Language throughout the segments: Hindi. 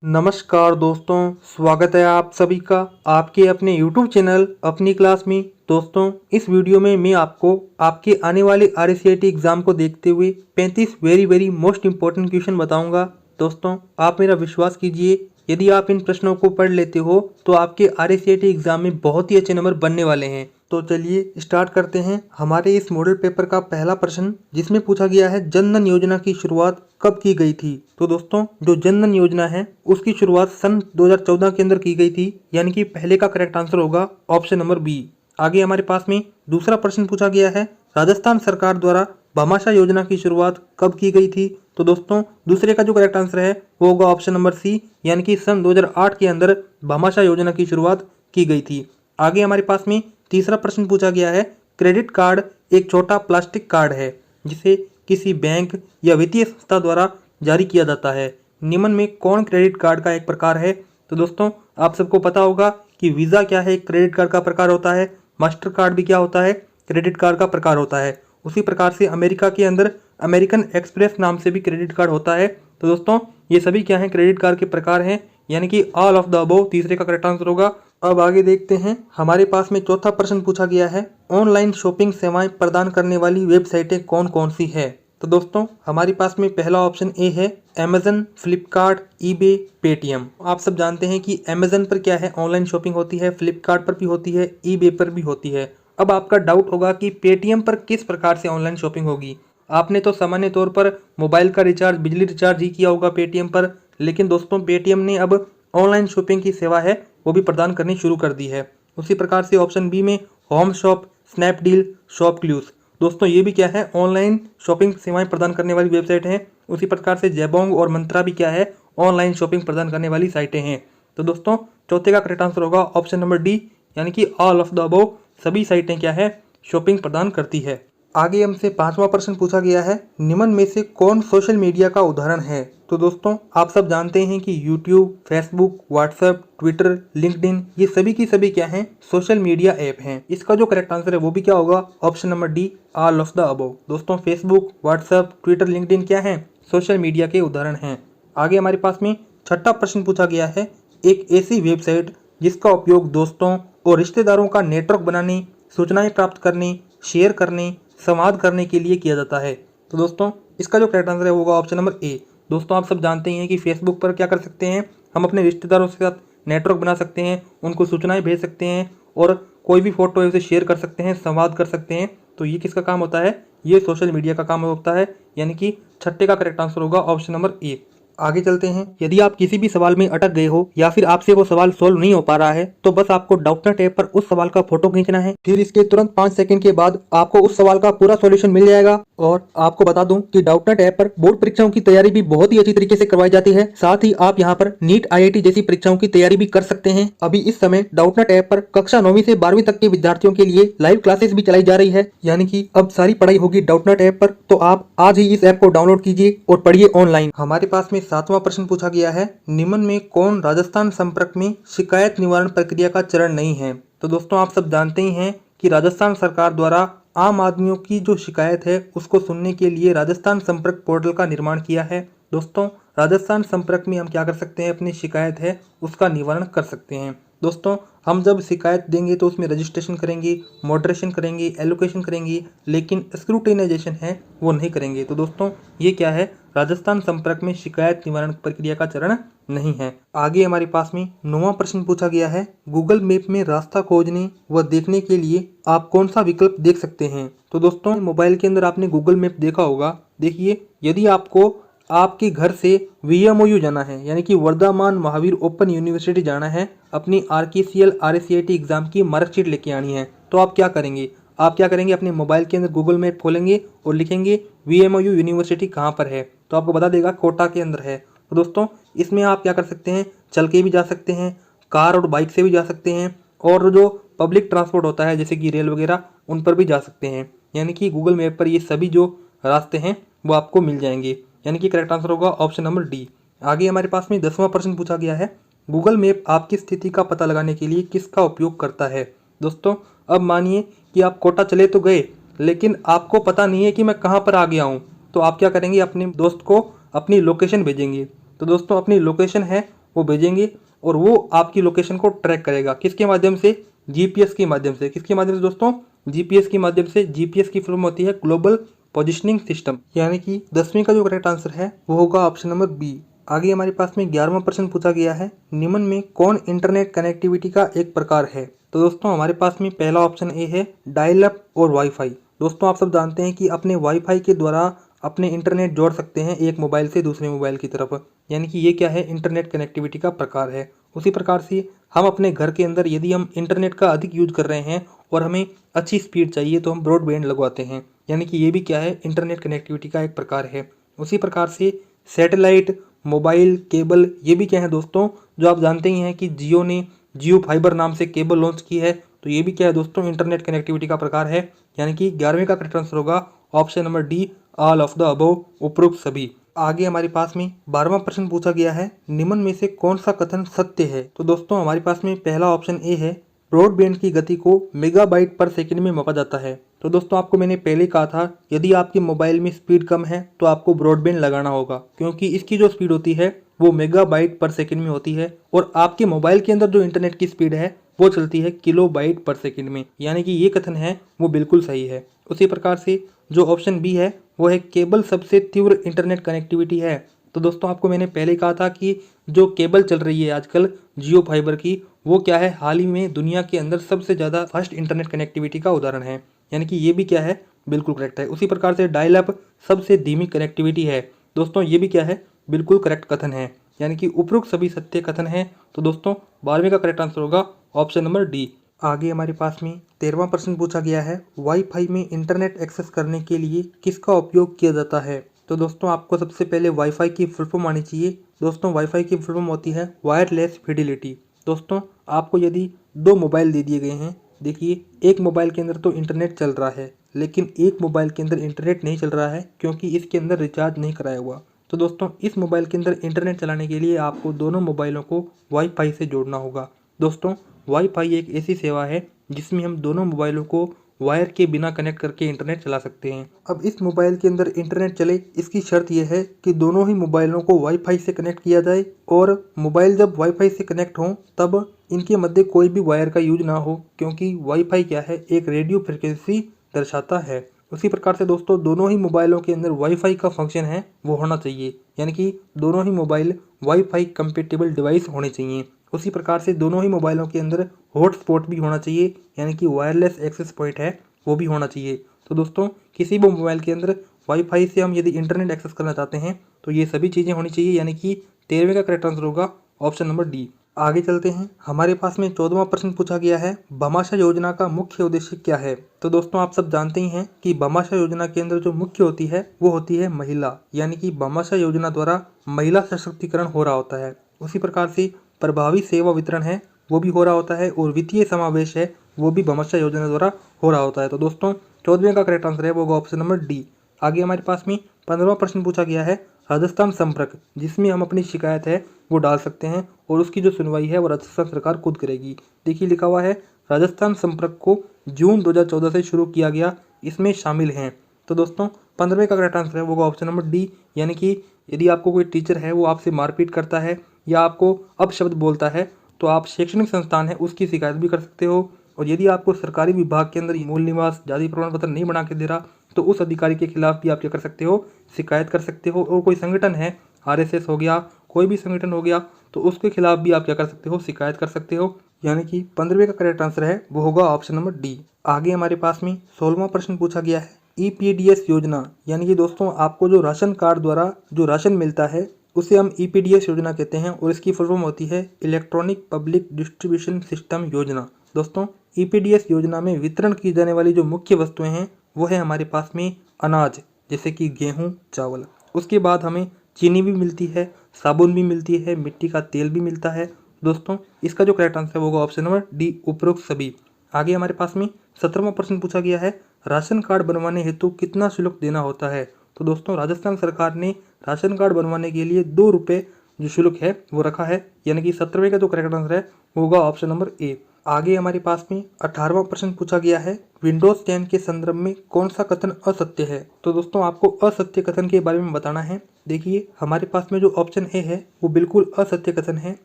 नमस्कार दोस्तों, स्वागत है आप सभी का आपके अपने YouTube चैनल अपनी क्लास में। दोस्तों, इस वीडियो में मैं आपको आपके आने वाले RCIT एग्जाम को देखते हुए 35 वेरी मोस्ट इंपॉर्टेंट क्वेश्चन बताऊंगा। दोस्तों, आप मेरा विश्वास कीजिए, यदि आप इन प्रश्नों को पढ़ लेते हो तो आपके RCIT एग्जाम में बहुत ही अच्छे नंबर बनने वाले हैं। तो चलिए स्टार्ट करते हैं हमारे इस मॉडल पेपर का पहला प्रश्न, जिसमें पूछा गया है जन धन योजना की शुरुआत कब की गई थी। तो दोस्तों, जो जन धन योजना है उसकी शुरुआत सन 2014 के अंदर की गई थी, यानी कि पहले का करेक्ट आंसर होगा ऑप्शन नंबर बी। आगे हमारे पास में दूसरा प्रश्न पूछा गया है, राजस्थान सरकार द्वारा भामाशाह योजना की शुरुआत कब की गई थी। तो दोस्तों, दूसरे का जो करेक्ट आंसर है वो होगा ऑप्शन नंबर सी, यानी कि सन 2008 के अंदर भामाशाह योजना की शुरुआत की गई थी। आगे हमारे पास में तीसरा प्रश्न पूछा गया है, क्रेडिट कार्ड एक छोटा प्लास्टिक कार्ड है जिसे किसी बैंक या वित्तीय संस्था द्वारा जारी किया जाता है। निम्न में कौन क्रेडिट कार्ड का एक प्रकार है। तो दोस्तों, आप सबको पता होगा कि वीज़ा क्या है, एक क्रेडिट कार्ड का प्रकार होता है। मास्टर कार्ड भी क्या होता है, क्रेडिट कार्ड का प्रकार होता है। उसी प्रकार से अमेरिका के अंदर अमेरिकन एक्सप्रेस नाम से भी क्रेडिट कार्ड होता है। तो दोस्तों, ये सभी क्या हैं, क्रेडिट कार्ड के प्रकार हैं, यानी कि ऑल ऑफ द अबव तीसरे का करेक्ट आंसर होगा। अब आगे देखते हैं, हमारे पास में चौथा प्रश्न पूछा गया है, ऑनलाइन शॉपिंग सेवाएं प्रदान करने वाली वेबसाइटें कौन कौन सी है। तो दोस्तों, हमारे पास में पहला ऑप्शन ए है अमेजन, फ्लिपकार्ट, ईबे, पेटीएम। आप सब जानते हैं कि अमेजन पर क्या है, ऑनलाइन शॉपिंग होती है, फ्लिपकार्ट पर भी होती है, ईबे पर भी होती है। अब आपका डाउट होगा कि पेटीएम पर किस प्रकार से ऑनलाइन शॉपिंग होगी। आपने तो सामान्य तौर पर मोबाइल का रिचार्ज, बिजली रिचार्ज ही किया होगा पेटीएम पर, लेकिन दोस्तों पेटीएम ने अब ऑनलाइन शॉपिंग की सेवा है वो भी प्रदान करनी शुरू कर दी है। उसी प्रकार से ऑप्शन बी में होम शॉप, स्नैपडील, शॉपक्लूज। दोस्तों, ये भी क्या है, ऑनलाइन शॉपिंग सेवाएं प्रदान करने वाली वेबसाइट हैं। उसी प्रकार से जैबोंग और मंत्रा भी क्या है, ऑनलाइन शॉपिंग प्रदान करने वाली साइटें हैं। तो दोस्तों, चौथे का करेक्ट आंसर होगा ऑप्शन नंबर डी, यानी कि ऑल ऑफ द अबव सभी साइटें क्या है, शॉपिंग प्रदान करती है। आगे हमसे पांचवा प्रश्न पूछा गया है, निम्न में से कौन सोशल मीडिया का उदाहरण है। तो दोस्तों, आप सब जानते हैं कि YouTube, Facebook, WhatsApp, Twitter, LinkedIn, ये सभी की सभी क्या हैं, सोशल मीडिया ऐप हैं। इसका जो करेक्ट आंसर है वो भी क्या होगा, option number D, all of the above. दोस्तों, फेसबुक, व्हाट्सएप, ट्विटर, लिंक्डइन क्या हैं, सोशल मीडिया के उदाहरण हैं। आगे हमारे पास में छठा प्रश्न पूछा गया है, एक ऐसी वेबसाइट जिसका उपयोग दोस्तों और रिश्तेदारों का नेटवर्क बनाने, सूचनाएं प्राप्त करने, शेयर करने, संवाद करने के लिए किया जाता है। तो दोस्तों, इसका जो करेक्ट आंसर है वो होगा ऑप्शन नंबर ए। दोस्तों, आप सब जानते हैं कि फेसबुक पर क्या कर सकते हैं, हम अपने रिश्तेदारों के साथ नेटवर्क बना सकते हैं, उनको सूचनाएं भेज सकते हैं और कोई भी फोटो है उसे शेयर कर सकते हैं, संवाद कर सकते हैं। तो ये किसका काम होता है, ये सोशल मीडिया का काम होता है, यानी कि छठे का करेक्ट आंसर होगा ऑप्शन नंबर ए। आगे चलते हैं, यदि आप किसी भी सवाल में अटक गए हो या फिर आपसे वो सवाल सोल्व नहीं हो पा रहा है तो बस आपको डाउटनेट ऐप पर उस सवाल का फोटो खींचना है। फिर इसके तुरंत 5 सेकंड के बाद आपको उस सवाल का पूरा सॉल्यूशन मिल जाएगा। और आपको बता दूं कि डाउटनेट ऐप पर बोर्ड परीक्षाओं की तैयारी भी बहुत ही अच्छी तरीके से करवाई जाती है। साथ ही आप यहाँ पर नीट, IIT जैसी परीक्षाओं की तैयारी भी कर सकते हैं। अभी इस समय डाउटनेट ऐप पर कक्षा 9वीं से 12वीं तक के विद्यार्थियों के लिए लाइव क्लासेस भी चलाई जा रही है, यानी कि अब सारी पढ़ाई होगी डाउटनेट ऐप पर। तो आप आज ही इस ऐप को डाउनलोड कीजिए और पढ़िए ऑनलाइन। हमारे पास में सातवां प्रश्न पूछा गया है, निम्न में कौन राजस्थान संपर्क में शिकायत निवारण प्रक्रिया का चरण नहीं है। तो दोस्तों, आप सब जानते ही हैं कि राजस्थान सरकार द्वारा आम आदमियों की जो शिकायत है उसको सुनने के लिए राजस्थान संपर्क पोर्टल का निर्माण किया है। दोस्तों, राजस्थान संपर्क में हम क्या कर सकते हैं, अपनी शिकायत है उसका निवारण कर सकते हैं। दोस्तों, हम जब शिकायत देंगे तो उसमें रजिस्ट्रेशन करेंगे, मॉडरेशन करेंगे, एलोकेशन करेंगे, लेकिन स्क्रूटिनाइजेशन है वो नहीं करेंगे। तो दोस्तों, ये क्या है, राजस्थान संपर्क में शिकायत निवारण प्रक्रिया का चरण नहीं है। आगे हमारे पास में 9वां प्रश्न पूछा गया है, गूगल मैप में रास्ता खोजने व देखने के लिए आप कौन सा विकल्प देख सकते हैं। तो दोस्तों, मोबाइल के अंदर आपने गूगल मैप देखा होगा। देखिए, यदि आपको आपके घर से VMOU जाना है, यानी कि वर्धमान महावीर ओपन यूनिवर्सिटी जाना है, अपनी RKCL RCIT एग्जाम की मार्कशीट लेके आनी है, तो आप क्या करेंगे, अपने मोबाइल के अंदर गूगल मैप खोलेंगे और लिखेंगे VMOU यूनिवर्सिटी कहाँ पर है, तो आपको बता देगा कोटा के अंदर है। तो दोस्तों, इसमें आप क्या कर सकते हैं, चल के भी जा सकते हैं, कार और बाइक से भी जा सकते हैं, और जो पब्लिक ट्रांसपोर्ट होता है जैसे कि रेल वगैरह, उन पर भी जा सकते हैं। यानी कि गूगल मैप पर ये सभी जो रास्ते हैं वो आपको मिल जाएंगे, यानी कि करेक्ट आंसर होगा ऑप्शन नंबर डी। आगे हमारे पास में 10वां प्रश्न पूछा गया है, गूगल मैप आपकी स्थिति का पता लगाने के लिए किसका उपयोग करता है। दोस्तों, अब मानिए कि आप कोटा चले तो गए, लेकिन आपको पता नहीं है कि मैं कहाँ पर आ गया हूँ, तो आप क्या करेंगे, अपने दोस्त को अपनी लोकेशन भेजेंगे। तो दोस्तों, अपनी लोकेशन है वो भेजेंगे और वो आपकी लोकेशन को ट्रैक करेगा। किसके माध्यम से? जीपीएस के माध्यम से। किसके माध्यम से दोस्तों? जीपीएस के माध्यम से। जीपीएस की फुल फॉर्म होती है ग्लोबल पोजिशनिंग सिस्टम। यानी कि 10वीं का जो करेक्ट आंसर है वो होगा ऑप्शन नंबर बी। आगे हमारे पास में 11वां प्रश्न पूछा गया है, निम्न में कौन इंटरनेट कनेक्टिविटी का एक प्रकार है? तो दोस्तों हमारे पास में पहला ऑप्शन ए है डायल अप और वाईफाई। दोस्तों आप सब जानते हैं कि अपने वाईफाई के द्वारा अपने इंटरनेट जोड़ सकते हैं एक मोबाइल से दूसरे मोबाइल की तरफ, यानी कि ये क्या है? इंटरनेट कनेक्टिविटी का प्रकार है। उसी प्रकार से हम अपने घर के अंदर यदि हम इंटरनेट का अधिक यूज कर रहे हैं और हमें अच्छी स्पीड चाहिए तो हम ब्रॉडबैंड लगवाते हैं, यानी कि ये भी क्या है? इंटरनेट कनेक्टिविटी का एक प्रकार है। उसी प्रकार से सैटेलाइट, मोबाइल, केबल, ये भी क्या है दोस्तों? जो आप जानते ही हैं कि जियो ने जियो फाइबर नाम से केबल लॉन्च की है, तो ये भी क्या है दोस्तों? इंटरनेट कनेक्टिविटी का प्रकार है। यानी कि 11वें का करेक्ट आंसर होगा option number D, all of the above, उपरोक्त सभी। आगे हमारे पास में 12वां प्रश्न पूछा गया है, निम्न में से कौन सा कथन सत्य है? तो दोस्तों हमारे पास में पहला ऑप्शन ए है, ब्रॉडबैंड की गति को मेगाबाइट पर सेकंड में मापा जाता है। तो दोस्तों आपको मैंने पहले कहा था, यदि आपके मोबाइल में स्पीड कम है तो आपको ब्रॉडबैंड लगाना होगा, क्योंकि इसकी जो स्पीड होती है वो मेगाबाइट पर सेकंड में होती है और आपके मोबाइल के अंदर जो इंटरनेट की स्पीड है वो चलती है किलोबाइट पर सेकंड में। यानी कि ये कथन है वो बिल्कुल सही है। उसी प्रकार से जो ऑप्शन बी है वो है केबल सबसे तीव्र इंटरनेट कनेक्टिविटी है। तो दोस्तों आपको मैंने पहले कहा था कि जो केबल चल रही है आजकल जियो फाइबर की, वो क्या है? हाल ही में दुनिया के अंदर सबसे ज़्यादा फास्ट इंटरनेट कनेक्टिविटी का उदाहरण है। यानी कि ये भी क्या है? बिल्कुल करेक्ट है। उसी प्रकार से डायल अप सबसे धीमी कनेक्टिविटी है। दोस्तों ये भी क्या है? बिल्कुल करेक्ट कथन है। यानी कि उपरोक्त सभी सत्य कथन है। तो दोस्तों 12वें का करेक्ट आंसर होगा ऑप्शन नंबर डी। आगे हमारे पास में 13वां प्रश्न पूछा गया है, वाईफाई में इंटरनेट एक्सेस करने के लिए किसका उपयोग किया जाता है? तो दोस्तों आपको सबसे पहले वाईफाई की फुल फॉर्म आनी चाहिए। दोस्तों वाईफाई की फुल फॉर्म होती है वायरलेस फिडिलिटी। दोस्तों आपको यदि दो मोबाइल दे दिए गए हैं, देखिए एक मोबाइल के अंदर तो इंटरनेट चल रहा है, लेकिन एक मोबाइल के अंदर इंटरनेट नहीं चल रहा है क्योंकि इसके अंदर रिचार्ज नहीं कराया हुआ। तो दोस्तों इस मोबाइल के अंदर इंटरनेट चलाने के लिए आपको दोनों मोबाइलों को वाईफाई से जोड़ना होगा। दोस्तों वाईफाई एक ऐसी सेवा है जिसमें हम दोनों मोबाइलों को वायर के बिना कनेक्ट करके इंटरनेट चला सकते हैं। अब इस मोबाइल के अंदर इंटरनेट चले, इसकी शर्त यह है कि दोनों ही मोबाइलों को वाईफाई से कनेक्ट किया जाए और मोबाइल जब वाईफाई से कनेक्ट हो तब इनके मध्य कोई भी वायर का यूज ना हो, क्योंकि वाईफाई क्या है? एक रेडियो फ्रिक्वेंसी दर्शाता है। उसी प्रकार से दोस्तों दोनों ही मोबाइलों के अंदर वाईफाई का फंक्शन है वो होना चाहिए, यानी कि दोनों ही मोबाइल वाईफाई कंपेटेबल डिवाइस होने चाहिए। उसी प्रकार से दोनों ही मोबाइलों के अंदर हॉटस्पॉट भी होना चाहिए, यानी कि वायरलेस एक्सेस पॉइंट है वो भी होना चाहिए। तो दोस्तों किसी भी मोबाइल के अंदर वाईफाई से हम यदि इंटरनेट एक्सेस करना चाहते हैं तो ये सभी चीज़ें होनी चाहिए, यानी कि 13वें का करेक्ट आंसर होगा ऑप्शन नंबर डी। आगे चलते हैं, हमारे पास में 14वां प्रश्न पूछा गया है, भामाशाह योजना का मुख्य उद्देश्य क्या है? तो दोस्तों आप सब जानते ही हैं कि भामाशाह योजना के अंदर जो मुख्य होती है वो होती है महिला, यानी कि भामाशाह योजना द्वारा महिला सशक्तिकरण हो रहा होता है। उसी प्रकार से प्रभावी सेवा वितरण है वो भी हो रहा होता है और वित्तीय समावेश है वो भी भामाशाह योजना द्वारा हो रहा होता है। तो दोस्तों 14वें का करेक्ट आंसर है वो ऑप्शन नंबर डी। आगे हमारे पास में 15वां प्रश्न पूछा गया है, राजस्थान संपर्क, जिसमें हम अपनी शिकायत है वो डाल सकते हैं और उसकी जो सुनवाई है वो राजस्थान सरकार खुद करेगी। देखिए लिखा हुआ है राजस्थान संपर्क को जून 2014 से शुरू किया गया, इसमें शामिल हैं। तो दोस्तों 15वें का करेक्ट आंसर है वो ऑप्शन नंबर डी। यानी कि यदि आपको कोई टीचर है वो आपसे मारपीट करता है या आपको अपशब्द बोलता है तो आप शैक्षणिक संस्थान है उसकी शिकायत भी कर सकते हो। और यदि आपको सरकारी विभाग के अंदर मूल निवास जाति प्रमाण पत्र नहीं बना के दे रहा तो उस अधिकारी के खिलाफ भी आप क्या कर सकते हो? शिकायत कर सकते हो। और कोई संगठन है, आरएसएस हो गया, कोई भी संगठन हो गया, तो उसके खिलाफ भी आप क्या कर सकते हो? शिकायत कर सकते हो। यानी कि 15वें का करेक्ट आंसर है वो होगा ऑप्शन नंबर डी। आगे हमारे पास में 16वां प्रश्न पूछा गया है, ईपीडीएस योजना, यानी कि दोस्तों आपको जो राशन कार्ड द्वारा जो राशन मिलता है उसे हम ईपीडीएस योजना कहते हैं और इसकी फुल फॉर्म होती है इलेक्ट्रॉनिक पब्लिक डिस्ट्रीब्यूशन सिस्टम योजना। दोस्तों ईपीडीएस योजना में वितरण की जाने वाली जो मुख्य वस्तुएं हैं वो है हमारे पास में अनाज, जैसे कि गेहूं, चावल। उसके बाद हमें चीनी भी मिलती है, साबुन भी मिलती है, मिट्टी का तेल भी मिलता है। दोस्तों इसका जो करेक्ट आंसर होगा ऑप्शन नंबर डी, उपरोक्त सभी। आगे हमारे पास में 17वां प्रश्न पूछा गया है, राशन कार्ड बनवाने हेतु कितना शुल्क देना होता है? तो दोस्तों राजस्थान सरकार ने राशन कार्ड बनवाने के लिए 2 रुपये जो शुल्क है वो रखा है, यानी कि 17वें का जो करेक्ट आंसर है वो होगा ऑप्शन नंबर ए। आगे हमारे पास में 18वां प्रश्न पूछा गया है, विंडोज 10 के संदर्भ में कौन सा कथन असत्य है? तो दोस्तों आपको असत्य कथन के बारे में बताना है। देखिए हमारे पास में जो ऑप्शन ए है वो बिल्कुल असत्य कथन है।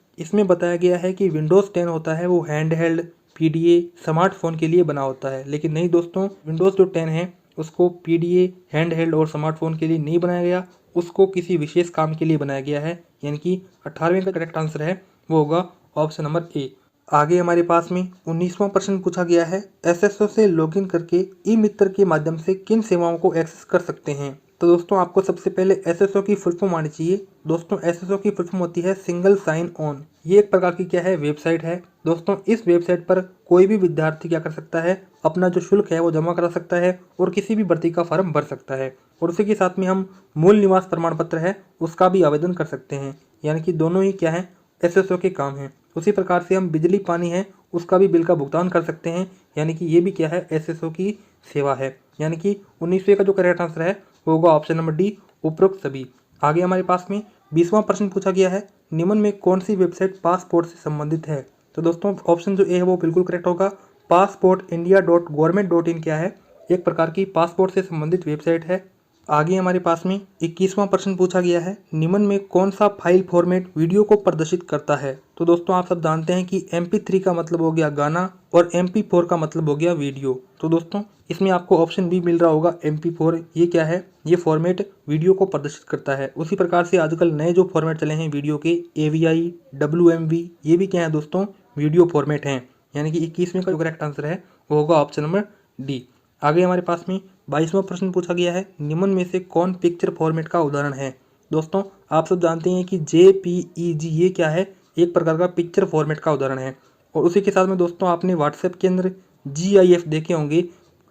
इसमें बताया गया है कि विंडोज़ 10 होता है वो हैंड हेल्ड पीडीए स्मार्टफोन के लिए बना होता है, लेकिन नहीं दोस्तों, विंडोज़ जो 10 है उसको पीडीए हैंड हेल्ड और स्मार्टफोन के लिए नहीं बनाया गया, उसको किसी विशेष काम के लिए बनाया गया है। यानी कि 18वें का करेक्ट आंसर है वो होगा ऑप्शन नंबर ए। आगे हमारे पास में 19वां प्रश्न पूछा गया है, एसएसओ से लॉगिन करके ई मित्र के माध्यम से किन सेवाओं को एक्सेस कर सकते हैं। तो दोस्तों आपको सबसे पहले एसएसओ की फुल फॉर्म आनी चाहिए। दोस्तों एसएसओ की फुल फॉर्म होती है सिंगल साइन ऑन। ये एक प्रकार की क्या है, वेबसाइट है। दोस्तों इस वेबसाइट पर कोई भी विद्यार्थी क्या कर सकता है, अपना जो शुल्क है वो जमा करा सकता है और किसी भी भर्ती का फॉर्म भर सकता है, और उसी के साथ में हम मूल निवास प्रमाण पत्र है उसका भी आवेदन कर सकते हैं। यानी कि दोनों ही क्या है, एसएसओ के काम हैं। उसी प्रकार से हम बिजली पानी है उसका भी बिल का भुगतान कर सकते हैं, यानी कि ये भी क्या है, एसएसओ की सेवा है। यानी कि 19वें का जो करेक्ट आंसर है वो होगा ऑप्शन नंबर डी, उपरोक्त सभी। आगे हमारे पास में 20वां प्रश्न पूछा गया है, निम्न में कौन सी वेबसाइट पासपोर्ट से संबंधित है। तो दोस्तों ऑप्शन जो ए है वो बिल्कुल करेक्ट होगा। passportindia.government.in क्या है, एक प्रकार की पासपोर्ट से संबंधित वेबसाइट है। आगे हमारे पास में 21वां प्रश्न पूछा गया है, निम्न में कौन सा फाइल फॉर्मेट वीडियो को प्रदर्शित करता है। तो दोस्तों आप सब जानते हैं कि MP3 का मतलब हो गया गाना और MP4 का मतलब हो गया वीडियो। तो दोस्तों इसमें आपको ऑप्शन भी मिल रहा होगा MP4। ये क्या है, ये फॉर्मेट वीडियो को प्रदर्शित करता है। उसी प्रकार से आजकल नए जो फॉर्मेट चले हैं वीडियो के, AVI, WMV, ये भी क्या है दोस्तों, वीडियो फॉर्मेट हैं। यानी कि 21वें का जो करेक्ट आंसर है वो होगा ऑप्शन नंबर डी। आगे हमारे पास में 22वां प्रश्न पूछा गया है, निम्न में से कौन पिक्चर फॉर्मेट का उदाहरण है। दोस्तों आप सब जानते हैं कि JPEG ये क्या है, एक प्रकार का पिक्चर फॉर्मेट का उदाहरण है। और उसी के साथ में दोस्तों आपने व्हाट्सएप के अंदर GIF देखे होंगे,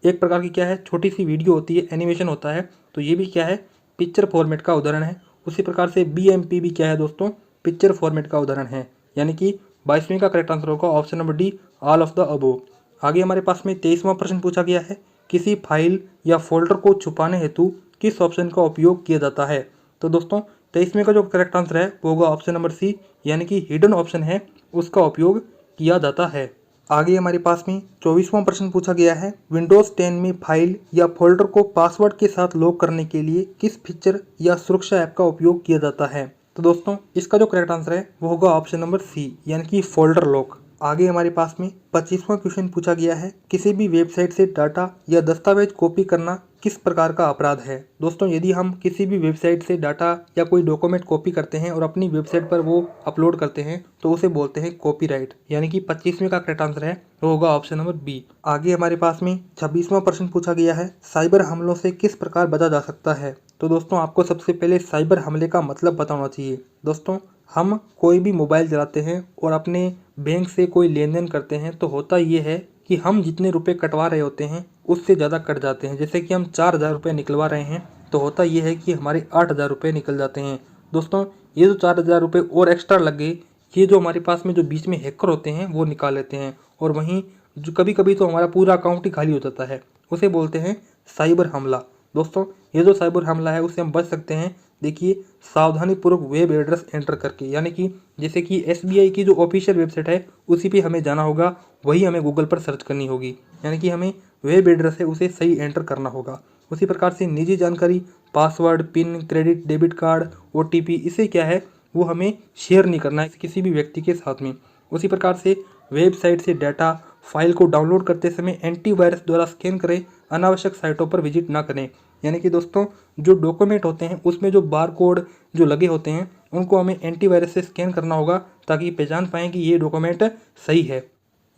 एक प्रकार की क्या है, छोटी सी वीडियो होती है, एनिमेशन होता है। तो ये भी क्या है, पिक्चर फॉर्मेट का उदाहरण है। उसी प्रकार से BMP भी क्या है दोस्तों, पिक्चर फॉर्मेट का उदाहरण है। यानी कि 22वें का करेक्ट आंसर होगा option number D, all of the above. आगे हमारे पास में 23वां प्रश्न पूछा गया है, किसी फाइल या फोल्डर को छुपाने हेतु किस ऑप्शन का उपयोग किया जाता है। तो दोस्तों 23वें का जो करेक्ट आंसर है वो होगा ऑप्शन नंबर सी, यानी कि हिडन ऑप्शन है उसका उपयोग किया जाता है। आगे हमारे पास में 24वां प्रश्न पूछा गया है, विंडोज़ 10 में फाइल या फोल्डर को पासवर्ड के साथ लॉक करने के लिए किस फीचर या सुरक्षा ऐप का उपयोग किया जाता है। तो दोस्तों इसका जो करेक्ट आंसर है वो होगा ऑप्शन नंबर सी, यानी कि फोल्डर लॉक। आगे हमारे पास में 25वां क्वेश्चन पूछा गया है, किसी भी वेबसाइट से डाटा या दस्तावेज कॉपी करना किस प्रकार का अपराध है। दोस्तों यदि हम किसी भी वेबसाइट से डाटा या कोई डॉक्यूमेंट कॉपी करते हैं और अपनी वेबसाइट पर वो अपलोड करते हैं तो उसे बोलते हैं कॉपीराइट। यानी कि 25वें का करेक्ट आंसर है वो होगा ऑप्शन नंबर बी। आगे हमारे पास में 26वां प्रश्न पूछा गया है, साइबर हमलों से किस प्रकार बचा जा सकता है। तो दोस्तों आपको सबसे पहले साइबर हमले का मतलब पता होना चाहिए। दोस्तों हम कोई भी मोबाइल चलाते हैं और अपने बैंक से कोई लेन देन करते हैं तो होता ये है कि हम जितने रुपए कटवा रहे होते हैं उससे ज़्यादा कट जाते हैं। जैसे कि हम 4000 रुपये निकलवा रहे हैं तो होता ये है कि हमारे 8000 रुपये निकल जाते हैं। दोस्तों ये जो 4000 रुपये और एक्स्ट्रा लग गए, ये जो हमारे पास में जो बीच में हैकर होते हैं वो निकाल लेते हैं, और वहीं जो कभी कभी तो हमारा पूरा अकाउंट ही खाली हो जाता है, उसे बोलते हैं साइबर हमला। दोस्तों ये जो साइबर हमला है उससे हम बच सकते हैं, देखिए सावधानीपूर्वक वेब एड्रेस एंटर करके। यानी कि जैसे कि SBI की जो ऑफिशियल वेबसाइट है उसी पे हमें जाना होगा, वही हमें गूगल पर सर्च करनी होगी। यानी कि हमें वेब एड्रेस है उसे सही एंटर करना होगा। उसी प्रकार से निजी जानकारी, password, pin, credit, debit card, OTP, इसे क्या है वो हमें शेयर नहीं करना है किसी भी व्यक्ति के साथ में। उसी प्रकार से वेबसाइट से डाटा फाइल को डाउनलोड करते समय एंटीवायरस द्वारा स्कैन करें, अनावश्यक साइटों पर विजिट ना करें। यानी कि दोस्तों जो डॉक्यूमेंट होते हैं उसमें जो बार कोड जो लगे होते हैं उनको हमें एंटीवायरस से स्कैन करना होगा ताकि पहचान पाएँ कि ये डॉक्यूमेंट सही है।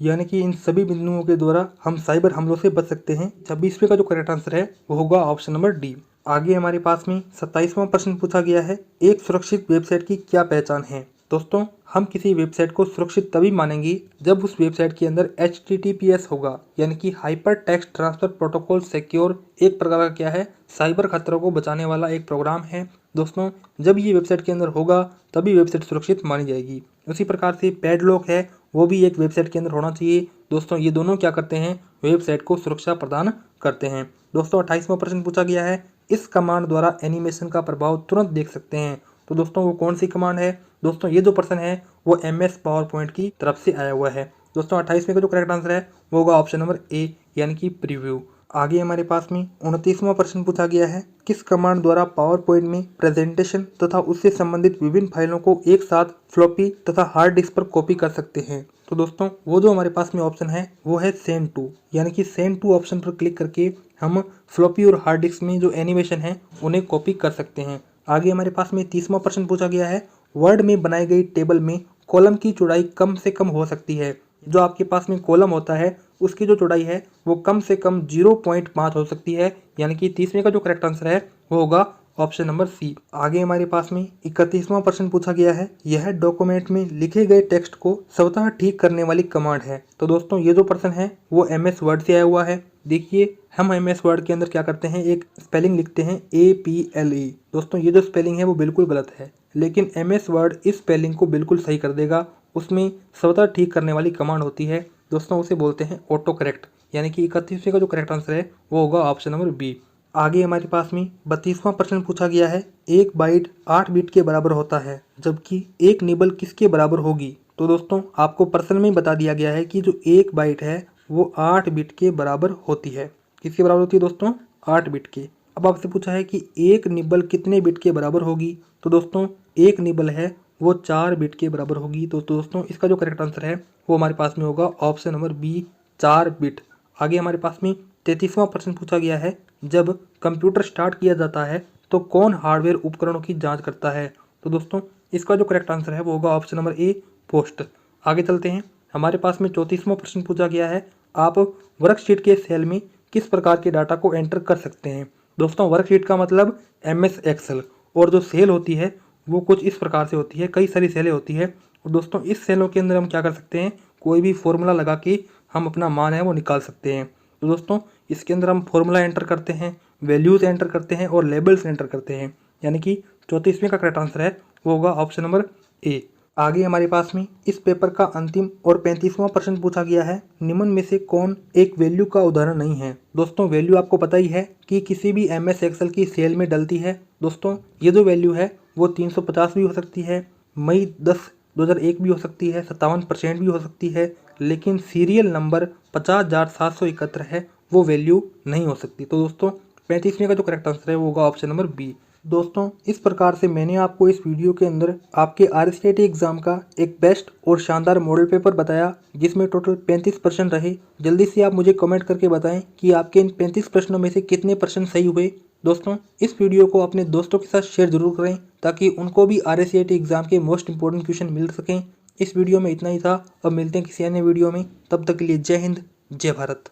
यानी कि इन सभी बिंदुओं के द्वारा हम साइबर हमलों से बच सकते हैं। 26वें का जो करेक्ट आंसर है वो होगा ऑप्शन नंबर डी। आगे हमारे पास में 27वां प्रश्न पूछा गया है, एक सुरक्षित वेबसाइट की क्या पहचान है। दोस्तों हम किसी वेबसाइट को सुरक्षित तभी मानेंगे जब उस वेबसाइट के अंदर HTTPS होगा, यानी कि hyper text transfer protocol secure, एक प्रकार का क्या है, साइबर खतरों को बचाने वाला एक प्रोग्राम है। दोस्तों जब ये वेबसाइट के अंदर होगा तभी वेबसाइट सुरक्षित मानी जाएगी। उसी प्रकार से पैडलॉक है वो भी एक वेबसाइट के अंदर होना चाहिए। दोस्तों ये दोनों क्या करते हैं, वेबसाइट को सुरक्षा प्रदान करते हैं। दोस्तों 28वां प्रश्न पूछा गया है, इस कमांड द्वारा एनिमेशन का प्रभाव तुरंत देख सकते हैं। तो दोस्तों वो कौन सी कमांड है। दोस्तों ये जो प्रश्न है वो MS पावरपॉइंट की तरफ से आया हुआ है। दोस्तों 28वें का जो करेक्ट आंसर है वो होगा ऑप्शन नंबर ए, यानी कि प्रीव्यू। आगे हमारे पास में 29वां प्रश्न पूछा गया है, किस कमांड द्वारा पावर पॉइंट में प्रेजेंटेशन तथा उससे संबंधित विभिन्न फाइलों को एक साथ फ्लॉपी तथा हार्ड डिस्क पर कॉपी कर सकते हैं। तो दोस्तों वो जो हमारे पास में ऑप्शन है वो है सेंड टू, यानी कि सेंड टू ऑप्शन पर क्लिक करके हम फ्लॉपी और हार्ड डिस्क में जो एनिमेशन है उन्हें कॉपी कर सकते हैं। आगे हमारे पास में 30वां प्रश्न पूछा गया है, वर्ड में बनाई गई टेबल में कॉलम की चौड़ाई कम से कम हो सकती है। जो आपके पास में कॉलम होता है उसकी जो चौड़ाई है वो कम से कम 0.5 हो सकती है, यानी कि 30वें का जो करेक्ट आंसर है वो होगा ऑप्शन नंबर सी। आगे हमारे पास में 31वां प्रश्न पूछा गया है, यह डॉक्यूमेंट में लिखे गए टेक्स्ट को स्वतः ठीक करने वाली कमांड है। तो दोस्तों ये जो प्रश्न है वो MS वर्ड से आया हुआ है। देखिए हम MS वर्ड के अंदर क्या करते हैं, एक स्पेलिंग लिखते हैं APLE। दोस्तों ये जो स्पेलिंग है वो बिल्कुल गलत है, लेकिन MS वर्ड इस स्पेलिंग को बिल्कुल सही कर देगा। उसमें स्वतः ठीक करने वाली कमांड होती है दोस्तों, उसे बोलते हैं ऑटो करेक्ट, यानी कि 31वें का जो करेक्ट आंसर है वो होगा ऑप्शन नंबर बी। आगे हमारे पास में 32वां प्रश्न पूछा गया है, एक बाइट 8 बिट के बराबर होता है जबकि एक निबल किसके बराबर होगी। तो दोस्तों आपको प्रश्न में बता दिया गया है कि जो एक बाइट है वो 8 बिट के बराबर होती है। किसके बराबर होती है दोस्तों, 8 बिट के। अब आपसे पूछा है कि एक निबल कितने बिट के बराबर होगी। तो दोस्तों एक निबल है वो 4 बिट के बराबर होगी। तो दोस्तों इसका जो करेक्ट आंसर है वो हमारे पास में होगा ऑप्शन नंबर बी, 4 बिट। आगे हमारे पास में 33वां प्रश्न पूछा गया है, जब कंप्यूटर स्टार्ट किया जाता है तो कौन हार्डवेयर उपकरणों की जांच करता है। तो दोस्तों इसका जो करेक्ट आंसर है वो होगा ऑप्शन नंबर ए, पोस्ट। आगे चलते हैं, हमारे पास में 34वां प्रश्न पूछा गया है, आप वर्कशीट के सेल में किस प्रकार के डाटा को एंटर कर सकते हैं। दोस्तों वर्कशीट का मतलब MS एक्सेल, और जो सेल होती है वो कुछ इस प्रकार से होती है, कई सारी सेलें होती है। और दोस्तों इस सेलों के अंदर हम क्या कर सकते हैं, कोई भी फॉर्मूला लगा के हम अपना मान है वो निकाल सकते हैं। तो दोस्तों इसके अंदर हम फॉर्मूला एंटर करते हैं, वैल्यूज़ एंटर करते हैं और लेबल्स एंटर करते हैं, यानी कि 34वें का करेक्ट आंसर है वो होगा ऑप्शन नंबर ए। आगे हमारे पास में इस पेपर का अंतिम और 35वां प्रश्न पूछा गया है, निम्न में से कौन एक वैल्यू का उदाहरण नहीं है। दोस्तों वैल्यू आपको पता ही है कि किसी भी MS एक्सेल की सेल में डलती है। दोस्तों ये जो वैल्यू है वो 350 भी हो सकती है, मई 10, 2001 भी हो सकती है, 57% भी हो सकती है, लेकिन सीरियल नंबर 50,771 है वो वैल्यू नहीं हो सकती। तो दोस्तों 35वें का जो करेक्ट आंसर है वो होगा ऑप्शन नंबर बी। दोस्तों इस प्रकार से मैंने आपको इस वीडियो के अंदर आपके RCET एग्ज़ाम का एक बेस्ट और शानदार मॉडल पेपर बताया, जिसमें टोटल 35 प्रश्न रहे। जल्दी से आप मुझे कमेंट करके बताएं कि आपके इन 35 प्रश्नों में से कितने प्रश्न सही हुए। दोस्तों इस वीडियो को अपने दोस्तों के साथ शेयर जरूर करें ताकि उनको भी RCET एग्ज़ाम के मोस्ट इंपॉर्टेंट क्वेश्चन मिल सकें। इस वीडियो में इतना ही था, अब मिलते हैं किसी अन्य वीडियो में, तब तक के लिए जय हिंद, जय भारत।